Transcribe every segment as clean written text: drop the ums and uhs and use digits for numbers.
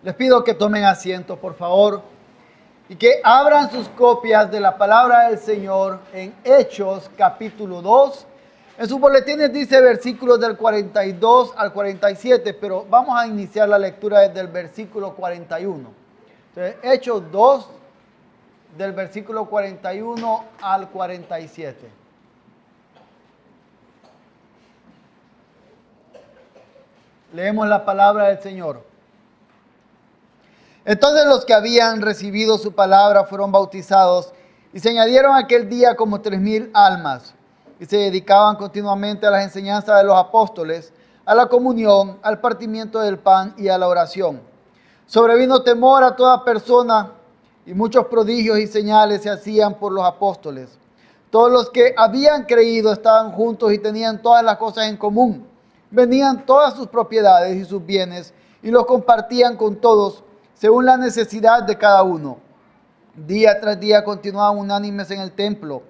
Les pido que tomen asiento, por favor, y que abran sus copias de la palabra del Señor en Hechos, capítulo 2. En sus boletines dice versículos del 42 al 47, pero vamos a iniciar la lectura desde el versículo 41. Entonces, Hechos 2, del versículo 41 al 47. Leemos la palabra del Señor. Entonces los que habían recibido su palabra fueron bautizados y se añadieron aquel día como 3,000 almas y se dedicaban continuamente a las enseñanzas de los apóstoles, a la comunión, al partimiento del pan y a la oración. Sobrevino temor a toda persona y muchos prodigios y señales se hacían por los apóstoles. Todos los que habían creído estaban juntos y tenían todas las cosas en común. Vendían todas sus propiedades y sus bienes y los compartían con todos según la necesidad de cada uno. Día tras día continuaban unánimes en el templo,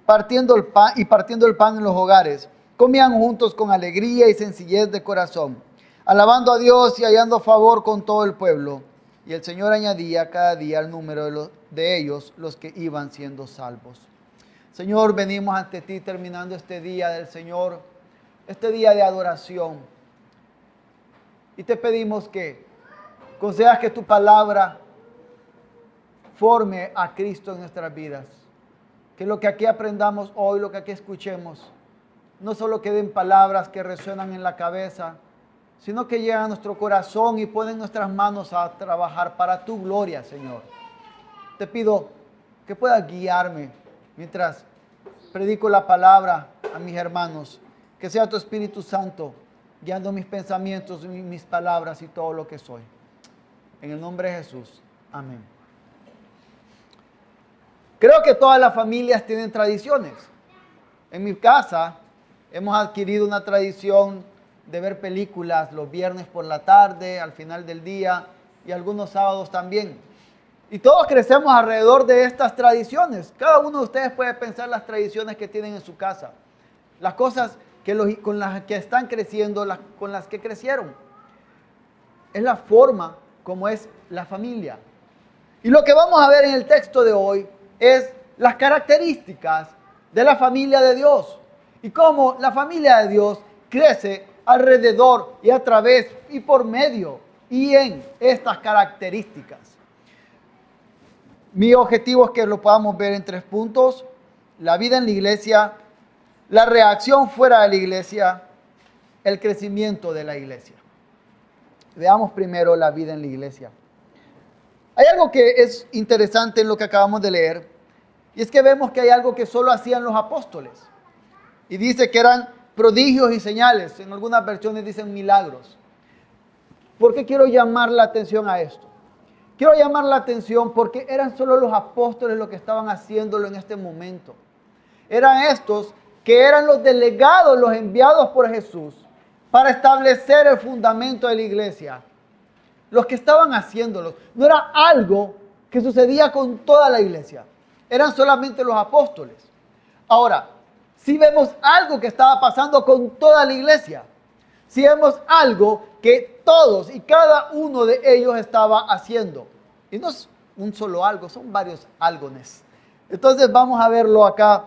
partiendo el pan en los hogares. Comían juntos con alegría y sencillez de corazón, alabando a Dios y hallando favor con todo el pueblo. Y el Señor añadía cada día al número de ellos los que iban siendo salvos. Señor, venimos ante ti terminando este día del Señor, este día de adoración. Y te pedimos que concedas que tu palabra forme a Cristo en nuestras vidas. Que lo que aquí aprendamos hoy, lo que aquí escuchemos, no solo queden palabras que resuenan en la cabeza, sino que lleguen a nuestro corazón y ponen nuestras manos a trabajar para tu gloria, Señor. Te pido que puedas guiarme mientras predico la palabra a mis hermanos. Que sea tu Espíritu Santo guiando mis pensamientos, mis palabras y todo lo que soy. En el nombre de Jesús. Amén. Creo que todas las familias tienen tradiciones. En mi casa hemos adquirido una tradición de ver películas los viernes por la tarde, al final del día y algunos sábados también. Y todos crecemos alrededor de estas tradiciones. Cada uno de ustedes puede pensar las tradiciones que tienen en su casa. Las cosas con las que están creciendo, con las que crecieron. Es la forma como es la familia. Y lo que vamos a ver en el texto de hoy es las características de la familia de Dios y cómo la familia de Dios crece alrededor y a través y por medio y en estas características. Mi objetivo es que lo podamos ver en 3 puntos: la vida en la iglesia, la reacción fuera de la iglesia, el crecimiento de la iglesia. Veamos primero la vida en la iglesia. Hay algo que es interesante en lo que acabamos de leer, y es que vemos que hay algo que solo hacían los apóstoles. Y dice que eran prodigios y señales. En algunas versiones dicen milagros. ¿Por qué quiero llamar la atención a esto? Quiero llamar la atención porque eran solo los apóstoles los que estaban haciéndolo en este momento. Eran estos que eran los delegados, los enviados por Jesús para establecer el fundamento de la iglesia. Los que estaban haciéndolo. No era algo que sucedía con toda la iglesia. Eran solamente los apóstoles. Ahora, si vemos algo que estaba pasando con toda la iglesia. Si vemos algo que todos y cada uno de ellos estaba haciendo. Y no es un solo algo, son varios algones. Entonces vamos a verlo acá.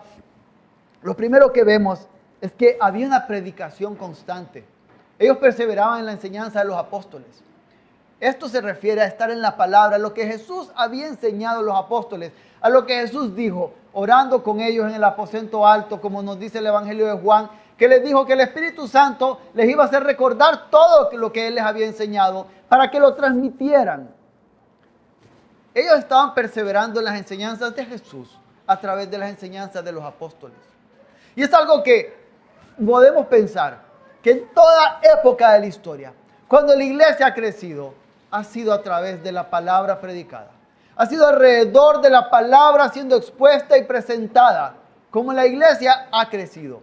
Lo primero que vemos es que había una predicación constante. Ellos perseveraban en la enseñanza de los apóstoles. Esto se refiere a estar en la palabra, lo que Jesús había enseñado a los apóstoles, a lo que Jesús dijo, orando con ellos en el aposento alto, como nos dice el Evangelio de Juan, que les dijo que el Espíritu Santo les iba a hacer recordar todo lo que Él les había enseñado para que lo transmitieran. Ellos estaban perseverando en las enseñanzas de Jesús a través de las enseñanzas de los apóstoles. Y es algo que podemos pensar, que en toda época de la historia, cuando la iglesia ha crecido, ha sido a través de la palabra predicada. Ha sido alrededor de la palabra siendo expuesta y presentada, como la iglesia ha crecido.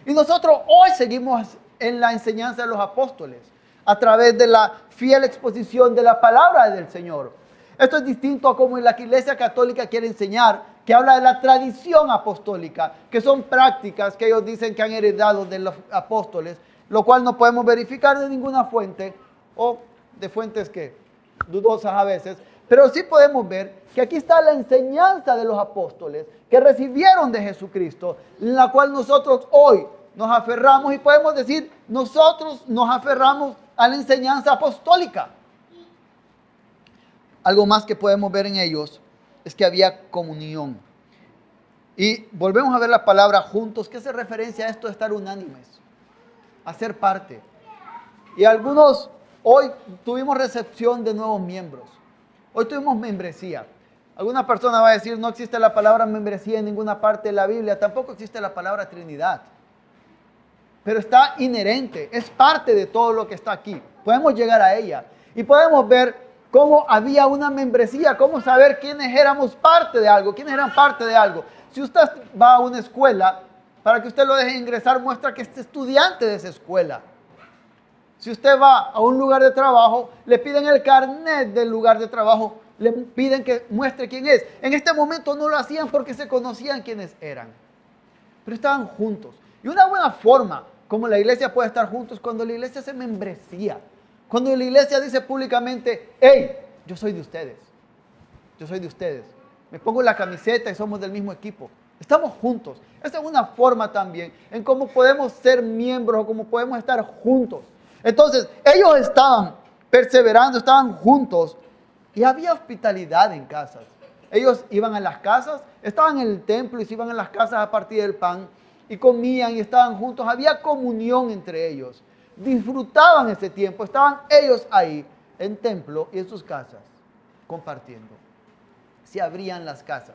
Y nosotros hoy seguimos en la enseñanza de los apóstoles, a través de la fiel exposición de la palabra del Señor. Esto es distinto a como la iglesia católica quiere enseñar, que habla de la tradición apostólica, que son prácticas que ellos dicen que han heredado de los apóstoles, lo cual no podemos verificar de ninguna fuente o de fuentes que dudosas a veces, pero sí podemos ver que aquí está la enseñanza de los apóstoles que recibieron de Jesucristo, en la cual nosotros hoy nos aferramos y podemos decir, nosotros nos aferramos a la enseñanza apostólica. Algo más que podemos ver en ellos es que había comunión. Y volvemos a ver la palabra juntos, que hace referencia a esto de estar unánimes, a ser parte. Y algunos, hoy tuvimos recepción de nuevos miembros. Hoy tuvimos membresía. Alguna persona va a decir, no existe la palabra membresía en ninguna parte de la Biblia, tampoco existe la palabra Trinidad. Pero está inherente, es parte de todo lo que está aquí. Podemos llegar a ella y podemos ver cómo había una membresía, cómo saber quiénes éramos parte de algo, quiénes eran parte de algo. Si usted va a una escuela, para que usted lo deje ingresar, muestra que es estudiante de esa escuela. Si usted va a un lugar de trabajo, le piden el carnet del lugar de trabajo, le piden que muestre quién es. En este momento no lo hacían porque se conocían quiénes eran, pero estaban juntos. Y una buena forma como la iglesia puede estar juntos cuando la iglesia se membresía. Cuando la iglesia dice públicamente, hey, yo soy de ustedes. Yo soy de ustedes. Me pongo la camiseta y somos del mismo equipo. Estamos juntos. Esa es una forma también en cómo podemos ser miembros o cómo podemos estar juntos. Entonces, ellos estaban perseverando, estaban juntos y había hospitalidad en casas. Ellos iban a las casas, estaban en el templo y se iban a las casas a partir del pan y comían y estaban juntos. Había comunión entre ellos. Disfrutaban ese tiempo, estaban ellos ahí en templo y en sus casas compartiendo. Se abrían las casas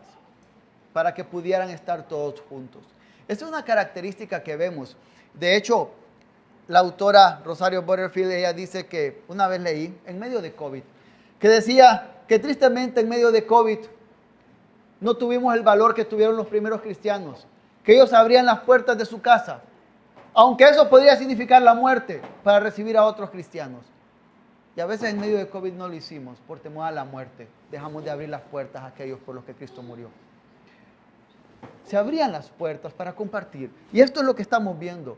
para que pudieran estar todos juntos. Esa es una característica que vemos. De hecho, la autora Rosario Butterfield, ella dice que una vez leí en medio de COVID, que decía que tristemente en medio de COVID no tuvimos el valor que tuvieron los primeros cristianos, que ellos abrían las puertas de su casa, aunque eso podría significar la muerte, para recibir a otros cristianos. Y a veces en medio de COVID no lo hicimos por temor a la muerte. Dejamos de abrir las puertas a aquellos por los que Cristo murió. Se abrían las puertas para compartir. Y esto es lo que estamos viendo.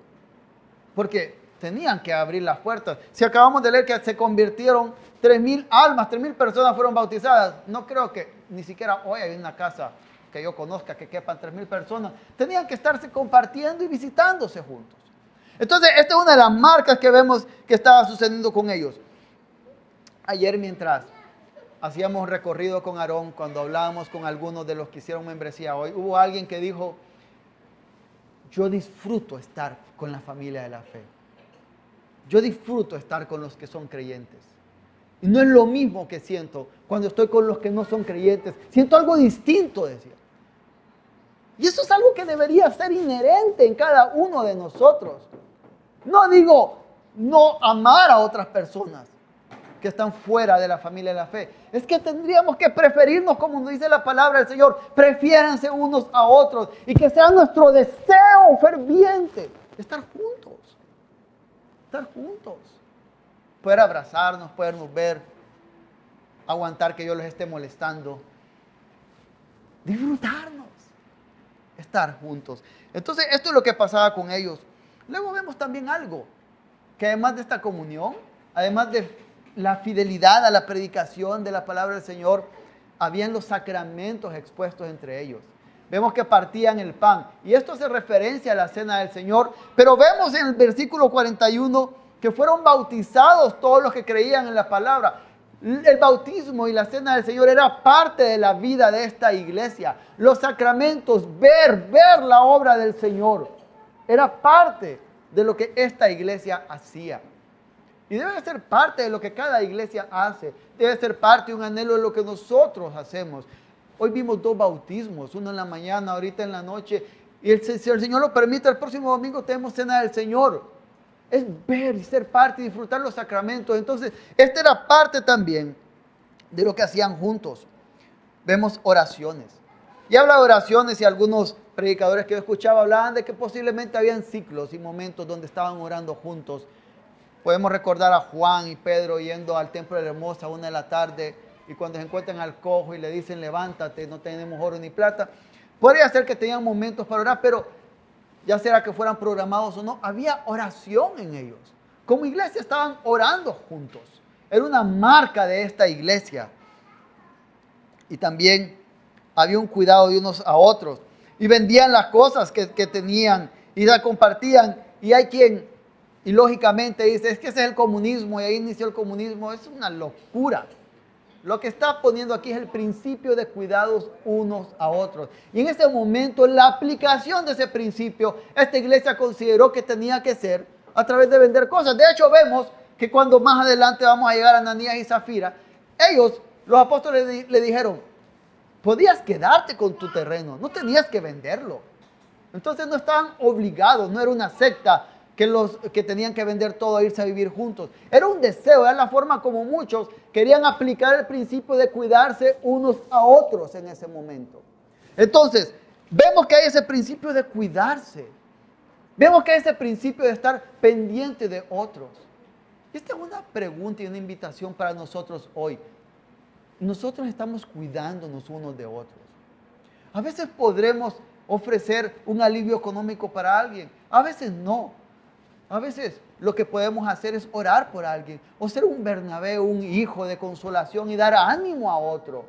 Porque tenían que abrir las puertas. Si acabamos de leer que se convirtieron 3,000 almas, 3,000 personas fueron bautizadas. No creo que ni siquiera hoy hay una casa que yo conozca que quepan 3,000 personas. Tenían que estarse compartiendo y visitándose juntos. Entonces, esta es una de las marcas que vemos que estaba sucediendo con ellos. Ayer, mientras hacíamos recorrido con Aarón, cuando hablábamos con algunos de los que hicieron membresía hoy, hubo alguien que dijo, yo disfruto estar con la familia de la fe. Yo disfruto estar con los que son creyentes. Y no es lo mismo que siento cuando estoy con los que no son creyentes. Siento algo distinto, decía. Y eso es algo que debería ser inherente en cada uno de nosotros. No digo no amar a otras personas que están fuera de la familia de la fe. Es que tendríamos que preferirnos, como nos dice la palabra del Señor. Prefiéranse unos a otros y que sea nuestro deseo ferviente estar juntos. Estar juntos. Poder abrazarnos, podernos ver, aguantar que yo los esté molestando. Disfrutarnos. Estar juntos. Entonces, esto es lo que pasaba con ellos. Luego vemos también algo, que además de esta comunión, además de la fidelidad a la predicación de la palabra del Señor, habían los sacramentos expuestos entre ellos. Vemos que partían el pan, y esto hace referencia a la cena del Señor, pero vemos en el versículo 41 que fueron bautizados todos los que creían en la palabra. El bautismo y la cena del Señor era parte de la vida de esta iglesia. Los sacramentos, ver la obra del Señor, era parte de lo que esta iglesia hacía. Y debe ser parte de lo que cada iglesia hace. Debe ser parte de un anhelo de lo que nosotros hacemos. Hoy vimos 2 bautismos, uno en la mañana, ahorita en la noche. Y si el Señor lo permite, el próximo domingo tenemos cena del Señor. Es ver y ser parte y disfrutar los sacramentos. Entonces, esta era parte también de lo que hacían juntos. Vemos oraciones. Y habla de oraciones y algunos predicadores que yo escuchaba hablaban de que posiblemente habían ciclos y momentos donde estaban orando juntos. Podemos recordar a Juan y Pedro yendo al templo de la Hermosa a 1 de la tarde y cuando se encuentran al cojo y le dicen levántate, no tenemos oro ni plata. Podría ser que tenían momentos para orar, pero ya sea que fueran programados o no, había oración en ellos. Como iglesia estaban orando juntos. Era una marca de esta iglesia. Y también había un cuidado de unos a otros. Y vendían las cosas que tenían y las compartían. Y hay quien, y lógicamente dice, es que ese es el comunismo y ahí inició el comunismo. Es una locura. Lo que está poniendo aquí es el principio de cuidados unos a otros. Y en ese momento, la aplicación de ese principio, esta iglesia consideró que tenía que ser a través de vender cosas. De hecho, vemos que cuando más adelante vamos a llegar a Ananías y Zafira, ellos, los apóstoles, le dijeron, podías quedarte con tu terreno, no tenías que venderlo. Entonces no estaban obligados, no era una secta que tenían que vender todo e irse a vivir juntos. Era un deseo, era la forma como muchos querían aplicar el principio de cuidarse unos a otros en ese momento. Entonces, vemos que hay ese principio de cuidarse. Vemos que hay ese principio de estar pendiente de otros. Y esta es una pregunta y una invitación para nosotros hoy. Nosotros estamos cuidándonos unos de otros. A veces podremos ofrecer un alivio económico para alguien, a veces no. A veces lo que podemos hacer es orar por alguien o ser un Bernabé, un hijo de consolación y dar ánimo a otro.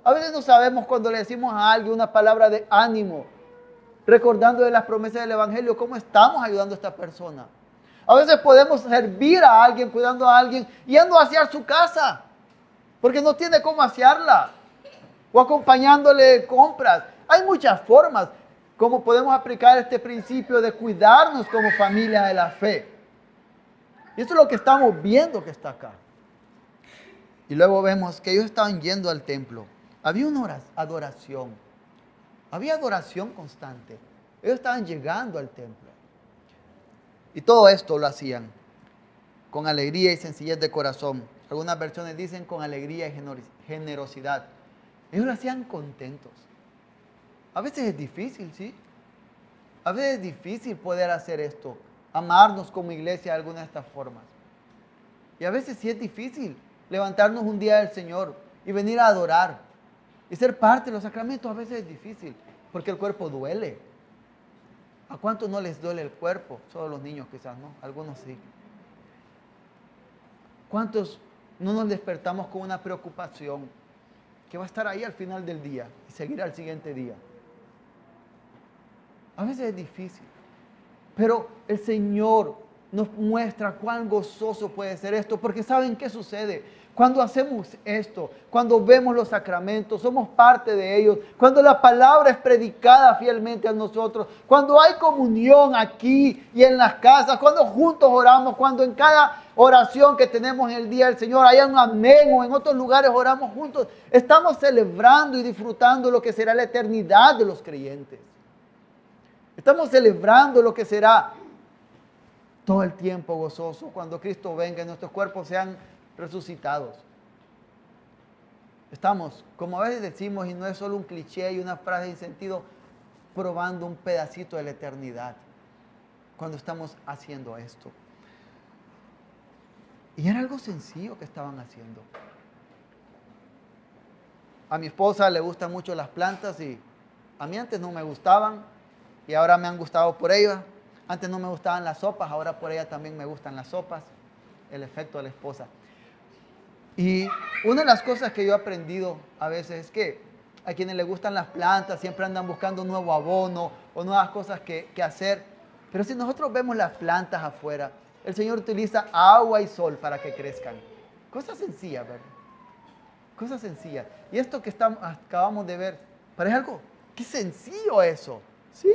A veces no sabemos cuando le decimos a alguien una palabra de ánimo, recordando de las promesas del Evangelio, cómo estamos ayudando a esta persona. A veces podemos servir a alguien, cuidando a alguien, yendo a asear su casa, porque no tiene cómo asearla, o acompañándole compras. Hay muchas formas como podemos aplicar este principio de cuidarnos como familia de la fe. Y esto es lo que estamos viendo que está acá. Y luego vemos que ellos estaban yendo al templo. Había una adoración. Había adoración constante. Ellos estaban llegando al templo. Y todo esto lo hacían con alegría y sencillez de corazón. Algunas versiones dicen con alegría y generosidad. Ellos lo hacían contentos. A veces es difícil, ¿sí? A veces es difícil poder hacer esto, amarnos como iglesia de alguna de estas formas. Y a veces sí es difícil levantarnos un día del Señor y venir a adorar y ser parte de los sacramentos. A veces es difícil porque el cuerpo duele. ¿A cuántos no les duele el cuerpo? Solo los niños quizás, ¿no? Algunos sí. ¿Cuántos no nos despertamos con una preocupación que va a estar ahí al final del día y seguir al siguiente día? A veces es difícil, pero el Señor nos muestra cuán gozoso puede ser esto, porque ¿saben qué sucede? Cuando hacemos esto, cuando vemos los sacramentos, somos parte de ellos, cuando la palabra es predicada fielmente a nosotros, cuando hay comunión aquí y en las casas, cuando juntos oramos, cuando en cada oración que tenemos en el día del Señor hay un amén o en otros lugares oramos juntos, estamos celebrando y disfrutando lo que será la eternidad de los creyentes. Estamos celebrando lo que será todo el tiempo gozoso cuando Cristo venga y nuestros cuerpos sean resucitados. Estamos, como a veces decimos, y no es solo un cliché y una frase sin sentido, probando un pedacito de la eternidad cuando estamos haciendo esto. Y era algo sencillo que estaban haciendo. A mi esposa le gustan mucho las plantas y a mí antes no me gustaban y ahora me han gustado por ella. Antes no me gustaban las sopas, ahora por ella también me gustan las sopas. El efecto de la esposa. Y una de las cosas que yo he aprendido a veces es que a quienes les gustan las plantas siempre andan buscando un nuevo abono o nuevas cosas que hacer. Pero si nosotros vemos las plantas afuera, el Señor utiliza agua y sol para que crezcan. Cosas sencillas, ¿verdad? Cosas sencillas. Y esto que acabamos de ver, parece algo, qué sencillo eso. ¿Sí?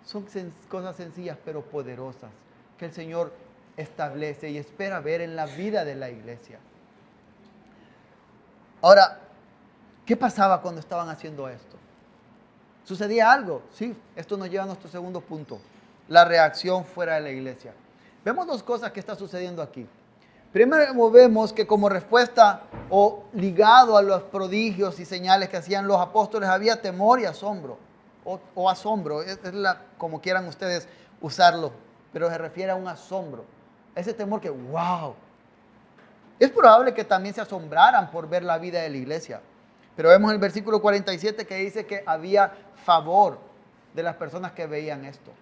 Son cosas sencillas pero poderosas que el Señor establece y espera ver en la vida de la iglesia. Ahora, ¿qué pasaba cuando estaban haciendo esto? ¿Sucedía algo? Sí, esto nos lleva a nuestro segundo punto, la reacción fuera de la iglesia. Vemos dos cosas que está sucediendo aquí. Primero vemos que como respuesta o ligado a los prodigios y señales que hacían los apóstoles había temor y asombro, o asombro, como quieran ustedes usarlo, pero se refiere a un asombro. Ese temor que, wow. Es probable que también se asombraran por ver la vida de la iglesia. Pero vemos el versículo 47 que dice que había favor de las personas que veían esto.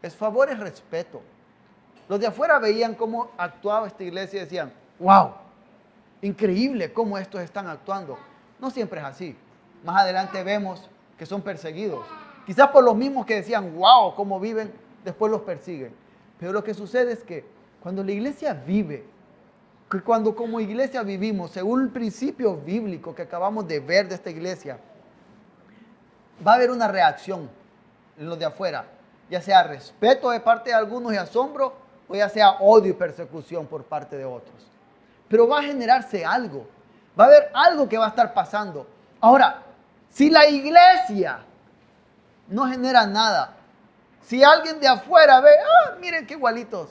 Es favor, es respeto. Los de afuera veían cómo actuaba esta iglesia y decían, ¡Wow! Increíble cómo estos están actuando. No siempre es así. Más adelante vemos que son perseguidos. Quizás por los mismos que decían, ¡wow! Cómo viven, después los persiguen. Pero lo que sucede es que cuando la iglesia vive, que cuando como iglesia vivimos, según el principio bíblico que acabamos de ver de esta iglesia, va a haber una reacción en los de afuera, ya sea respeto de parte de algunos y asombro, o ya sea odio y persecución por parte de otros. Pero va a generarse algo, va a haber algo que va a estar pasando. Ahora, si la iglesia no genera nada, si alguien de afuera ve, miren qué igualitos,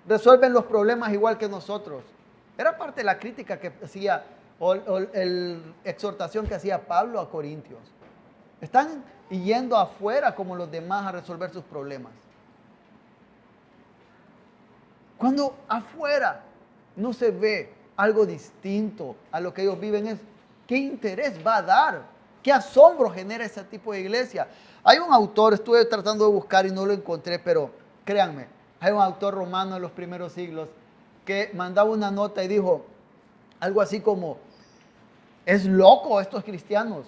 resuelven los problemas igual que nosotros. Era parte de la crítica que hacía, o la exhortación que hacía Pablo a Corintios. Están yendo afuera como los demás a resolver sus problemas. Cuando afuera no se ve algo distinto a lo que ellos viven, ¿qué interés va a dar? ¿Qué asombro genera ese tipo de iglesia? Hay un autor, estuve tratando de buscar y no lo encontré, pero créanme, hay un autor romano de los primeros siglos que mandaba una nota y dijo algo así como, es loco estos cristianos.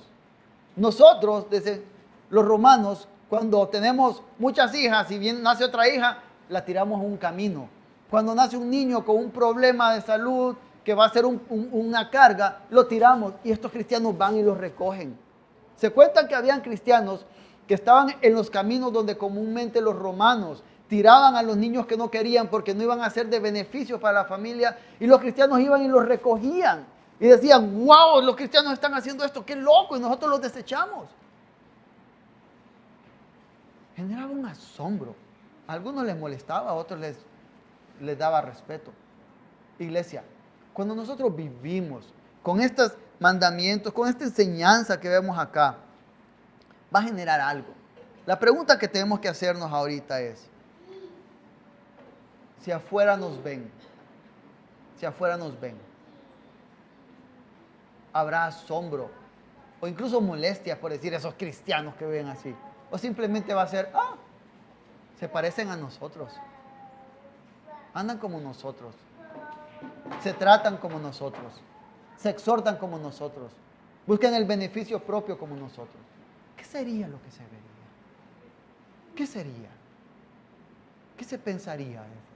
Nosotros, desde los romanos, cuando tenemos muchas hijas y bien nace otra hija, la tiramos a un camino. Cuando nace un niño con un problema de salud que va a ser una carga, lo tiramos y estos cristianos van y los recogen. Se cuentan que habían cristianos que estaban en los caminos donde comúnmente los romanos tiraban a los niños que no querían porque no iban a ser de beneficio para la familia, y los cristianos iban y los recogían y decían, wow, los cristianos están haciendo esto, qué loco, y nosotros los desechamos. Generaba un asombro. A algunos les molestaba, a otros les daba respeto. Iglesia, cuando nosotros vivimos con estos mandamientos, con esta enseñanza que vemos acá, va a generar algo. La pregunta que tenemos que hacernos ahorita es, si afuera nos ven, habrá asombro o incluso molestia por decir esos cristianos que ven así, o simplemente va a ser, se parecen a nosotros, andan como nosotros, se tratan como nosotros, se exhortan como nosotros, buscan el beneficio propio como nosotros. ¿Qué sería lo que se vería? ¿Qué sería? ¿Qué se pensaría de eso?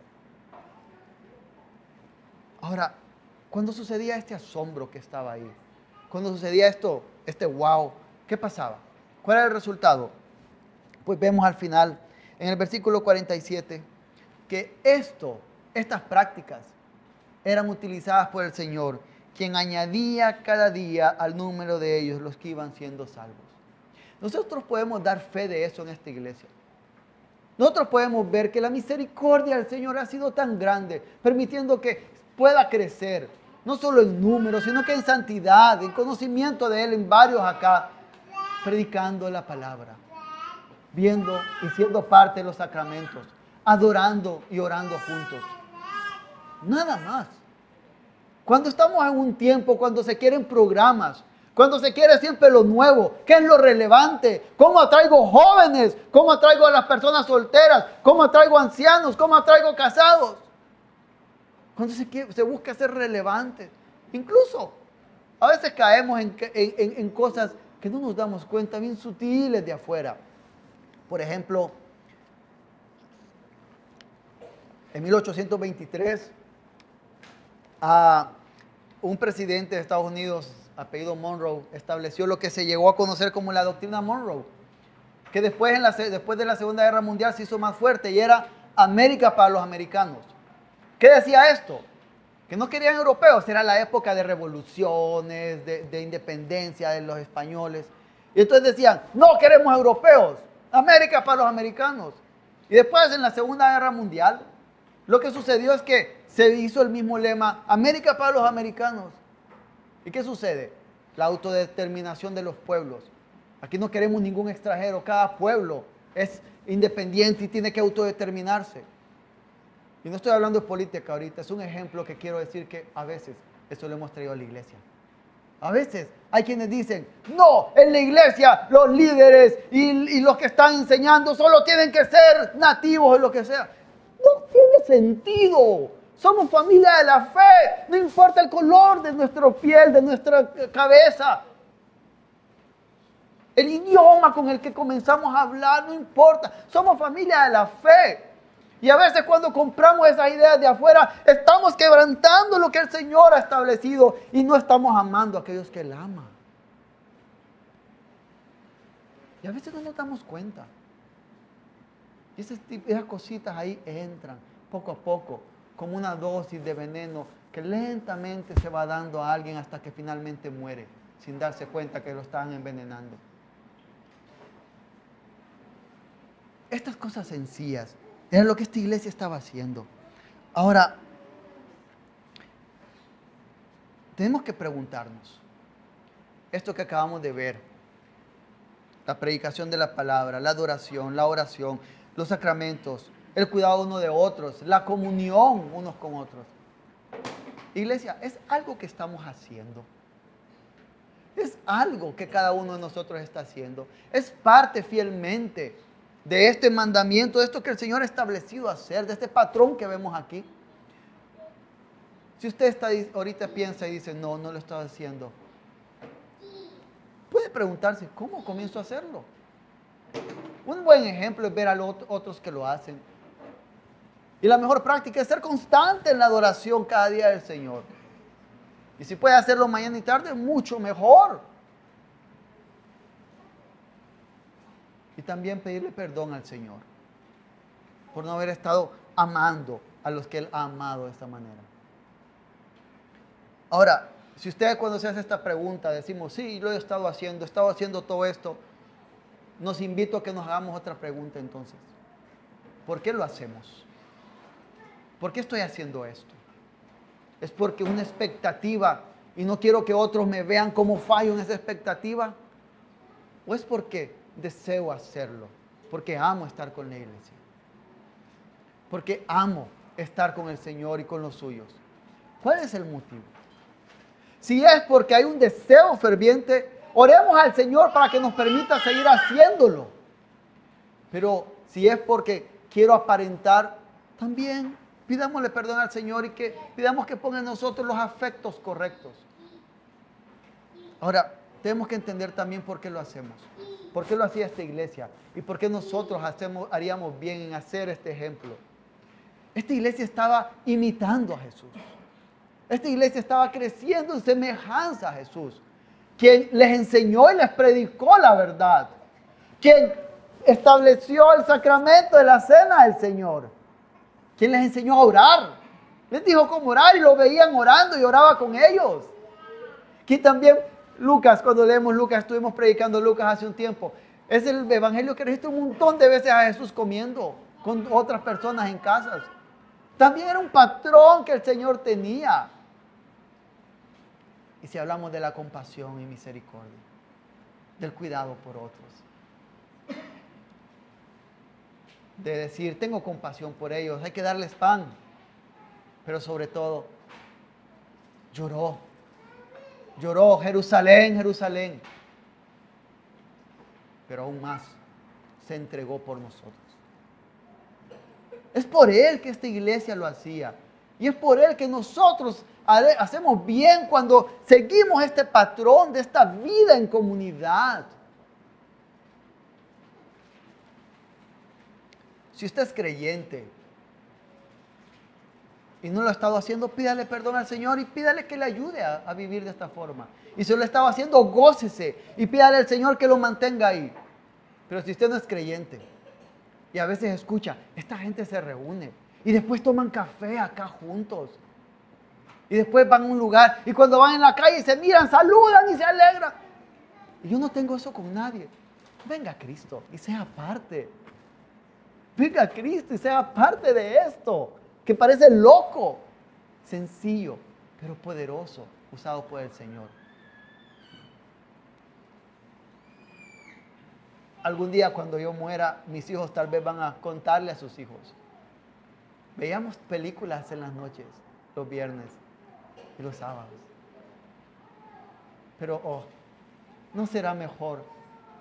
Ahora, cuando sucedía este asombro que estaba ahí, cuando sucedía esto, este wow, ¿qué pasaba? ¿Cuál era el resultado? Pues vemos al final, en el versículo 47, que estas prácticas eran utilizadas por el Señor, quien añadía cada día al número de ellos los que iban siendo salvos. Nosotros podemos dar fe de eso en esta iglesia. Nosotros podemos ver que la misericordia del Señor ha sido tan grande, permitiendo que pueda crecer, no solo en número, sino que en santidad, en conocimiento de Él, en varios acá, predicando la palabra, viendo y siendo parte de los sacramentos, adorando y orando juntos. Nada más. Cuando estamos en un tiempo, cuando se quieren programas, cuando se quiere siempre lo nuevo, ¿qué es lo relevante? ¿Cómo atraigo jóvenes? ¿Cómo atraigo a las personas solteras? ¿Cómo atraigo ancianos? ¿Cómo atraigo casados? Cuando se busca ser relevante. Incluso, a veces caemos en cosas que no nos damos cuenta, bien sutiles de afuera. Por ejemplo, en 1823, un presidente de Estados Unidos, apellido Monroe, estableció lo que se llegó a conocer como la doctrina Monroe, que después de la Segunda Guerra Mundial se hizo más fuerte, y era América para los americanos. ¿Qué decía esto? Que no querían europeos, era la época de revoluciones, de independencia de los españoles. Y entonces decían, no queremos europeos, América para los americanos. Y después, en la Segunda Guerra Mundial, lo que sucedió es que se hizo el mismo lema, América para los americanos. ¿Y qué sucede? La autodeterminación de los pueblos. Aquí no queremos ningún extranjero, cada pueblo es independiente y tiene que autodeterminarse. Y no estoy hablando de política ahorita, es un ejemplo que quiero decir que a veces eso lo hemos traído a la iglesia. A veces hay quienes dicen, no, en la iglesia los líderes y los que están enseñando solo tienen que ser nativos o lo que sea. No tiene sentido. Somos familia de la fe. No importa el color de nuestra piel, de nuestra cabeza. El idioma con el que comenzamos a hablar, no importa. Somos familia de la fe. Y a veces cuando compramos esas ideas de afuera, estamos quebrantando lo que el Señor ha establecido y no estamos amando a aquellos que Él ama. Y a veces no nos damos cuenta. Y esas cositas ahí entran poco a poco, como una dosis de veneno que lentamente se va dando a alguien hasta que finalmente muere, sin darse cuenta que lo estaban envenenando. Estas cosas sencillas era lo que esta iglesia estaba haciendo. Ahora, tenemos que preguntarnos, esto que acabamos de ver, la predicación de la palabra, la adoración, la oración, los sacramentos, el cuidado uno de otros, la comunión unos con otros. Iglesia, es algo que estamos haciendo. Es algo que cada uno de nosotros está haciendo. Es parte fielmente de este mandamiento, de esto que el Señor ha establecido hacer, de este patrón que vemos aquí. Si usted ahorita piensa y dice, no lo estaba haciendo, puede preguntarse, ¿cómo comienzo a hacerlo? Un buen ejemplo es ver a los otros que lo hacen. Y la mejor práctica es ser constante en la adoración cada día del Señor. Y si puede hacerlo mañana y tarde, mucho mejor. Y también pedirle perdón al Señor por no haber estado amando a los que Él ha amado de esta manera. Ahora, si usted cuando se hace esta pregunta decimos, sí, lo he estado haciendo todo esto, nos invito a que nos hagamos otra pregunta entonces. ¿Por qué lo hacemos? ¿Por qué estoy haciendo esto? ¿Es porque una expectativa y no quiero que otros me vean como fallo en esa expectativa? ¿O es porque deseo hacerlo? Porque amo estar con la iglesia. Porque amo estar con el Señor y con los suyos. ¿Cuál es el motivo? Si es porque hay un deseo ferviente, oremos al Señor para que nos permita seguir haciéndolo. Pero si es porque quiero aparentar, también pidámosle perdón al Señor y que pidamos que ponga en nosotros los afectos correctos. Ahora, tenemos que entender también por qué lo hacemos. ¿Por qué lo hacía esta iglesia? ¿Y por qué nosotros haríamos bien en hacer este ejemplo? Esta iglesia estaba imitando a Jesús. Esta iglesia estaba creciendo en semejanza a Jesús, quien les enseñó y les predicó la verdad, quien estableció el sacramento de la cena del Señor, quien les enseñó a orar, les dijo cómo orar y lo veían orando y oraba con ellos. Aquí también Lucas, cuando leemos Lucas, estuvimos predicando Lucas hace un tiempo, es el evangelio que registra un montón de veces a Jesús comiendo con otras personas en casas. También era un patrón que el Señor tenía. Y si hablamos de la compasión y misericordia, del cuidado por otros, de decir, tengo compasión por ellos, hay que darles pan, pero sobre todo, lloró Jerusalén, Jerusalén, pero aún más, se entregó por nosotros. Es por Él que esta iglesia lo hacía. Y es por Él que nosotros hacemos bien cuando seguimos este patrón de esta vida en comunidad. Si usted es creyente y no lo ha estado haciendo, pídale perdón al Señor y pídale que le ayude a vivir de esta forma. Y si lo estaba haciendo, gócese y pídale al Señor que lo mantenga ahí. Pero si usted no es creyente y a veces escucha, esta gente se reúne y después toman café acá juntos. Y después van a un lugar y cuando van en la calle se miran, saludan y se alegran. Y yo no tengo eso con nadie. Venga a Cristo y sea parte. Venga a Cristo y sea parte de esto, que parece loco, sencillo, pero poderoso, usado por el Señor. Algún día cuando yo muera, mis hijos tal vez van a contarle a sus hijos. Veíamos películas en las noches, los viernes y los sábados. Pero, ¿no será mejor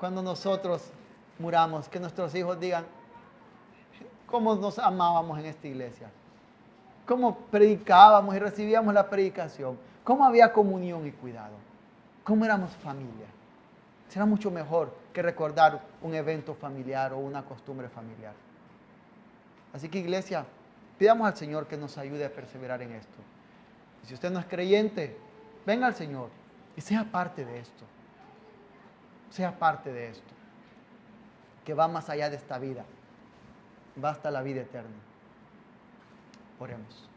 cuando nosotros muramos que nuestros hijos digan cómo nos amábamos en esta iglesia? cómo predicábamos y recibíamos la predicación, cómo había comunión y cuidado, cómo éramos familia. Será mucho mejor que recordar un evento familiar o una costumbre familiar. Así que, iglesia, pidamos al Señor que nos ayude a perseverar en esto. Y si usted no es creyente, venga al Señor y sea parte de esto. Sea parte de esto, que va más allá de esta vida, va hasta la vida eterna. Oremos.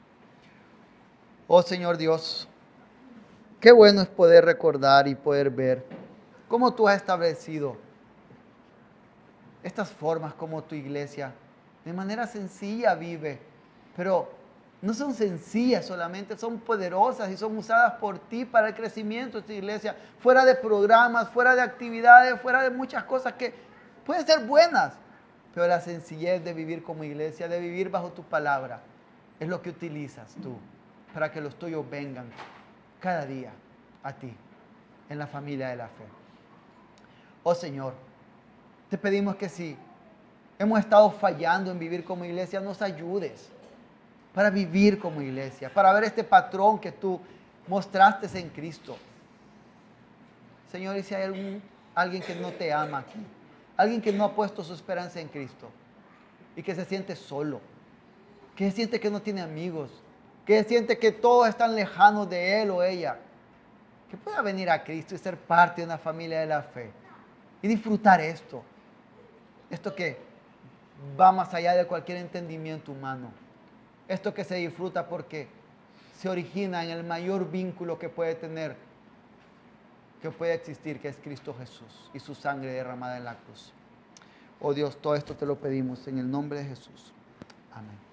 Oh Señor Dios, qué bueno es poder recordar y poder ver cómo tú has establecido estas formas como tu iglesia de manera sencilla vive, pero no son sencillas solamente, son poderosas y son usadas por ti para el crecimiento de esta iglesia, fuera de programas, fuera de actividades, fuera de muchas cosas que pueden ser buenas, pero la sencillez de vivir como iglesia, de vivir bajo tu palabra, es lo que utilizas tú para que los tuyos vengan cada día a ti, en la familia de la fe. Oh Señor, te pedimos que si hemos estado fallando en vivir como iglesia, nos ayudes para vivir como iglesia, para ver este patrón que tú mostraste en Cristo. Señor, y si hay alguien que no te ama aquí, alguien que no ha puesto su esperanza en Cristo y que se siente solo, que siente que no tiene amigos, que siente que todos están lejanos de él o ella, que pueda venir a Cristo y ser parte de una familia de la fe y disfrutar esto que va más allá de cualquier entendimiento humano, esto que se disfruta porque se origina en el mayor vínculo que puede tener, que puede existir, que es Cristo Jesús y su sangre derramada en la cruz. Oh Dios, todo esto te lo pedimos en el nombre de Jesús. Amén.